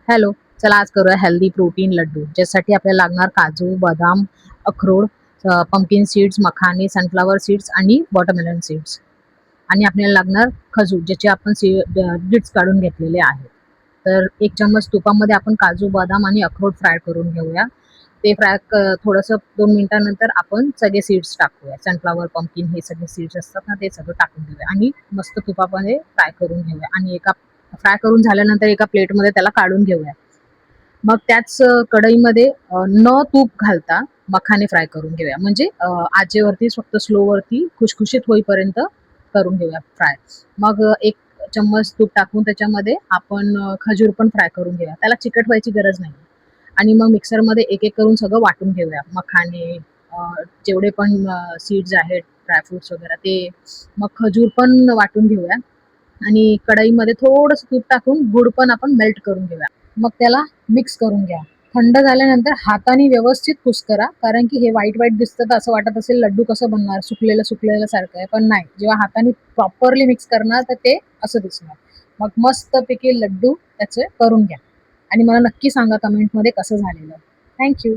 Hello. चला आज करूया हेल्दी प्रोटीन लड्डू. ज्यासाठी आपल्याला लागणार काजू, बदाम, अक्रोड, पंपकिन सीड्स, मखाने, सनफ्लॉवर सीड्स आणि वॉटरमेलन सीड्स. आणि आपल्याला लागणार खजूर, ज्याचे आपण सीड्स काढून घेतलेले आहेत. तर 1 चम्मच तुपामध्ये आपण काजू, बदाम आणि अक्रोड फ्राय करून घेऊया. ते थोडंसं 2 मिनिटानंतर आपण सगळे सीड्स टाकूया. सनफ्लॉवर, पंपकिन हे सगळे सीड्स असतात ना, ते सगळं टाकून घेऊया आणि मस्त तुपामध्ये फ्राय करून घेऊया आणि फ्राय करून झाल्यानंतर एका प्लेटमध्ये त्याला काढून घेऊया. मग त्याच कढईमध्ये न तूप घालता मखाने फ्राय करून घेऊया. म्हणजे आचेवरती फक्त स्लोवरती खुशखुशीत होईपर्यंत करून घेऊया फ्राय. मग 1 चम्मच तूप टाकून त्याच्यामध्ये आपण खजूर पण फ्राय करून घेऊया. त्याला चिकट व्हायची गरज नाही. आणि मग मिक्सरमध्ये एक-एक करून सगळं वाटून घेऊया. मखाने, जेवढे पण सीड्स आहेत, ड्रायफ्रुट्स वगैरे ते. मग खजूर पण वाटून घेऊया आणि कढईमध्ये थोडंसं तूप टाकून गूळ पण आपण मेल्ट करून घेऊया. मग त्याला मिक्स करून घ्या. थंड झाल्यानंतर हाताने व्यवस्थित कुस्करा, कारण की हे व्हाईट व्हाईट दिसतं तर असं वाटत असेल लड्डू कसं बनणार, सुकलेलं सुकलेलं सारखं आहे, पण नाही. जेव्हा हाताने प्रॉपरली मिक्स करणार तर ते असं दिसणार. मग मस्तपैकी लड्डू त्याचे करून घ्या आणि मला नक्की सांगा कमेंटमध्ये कसं झालेलं. Thank you.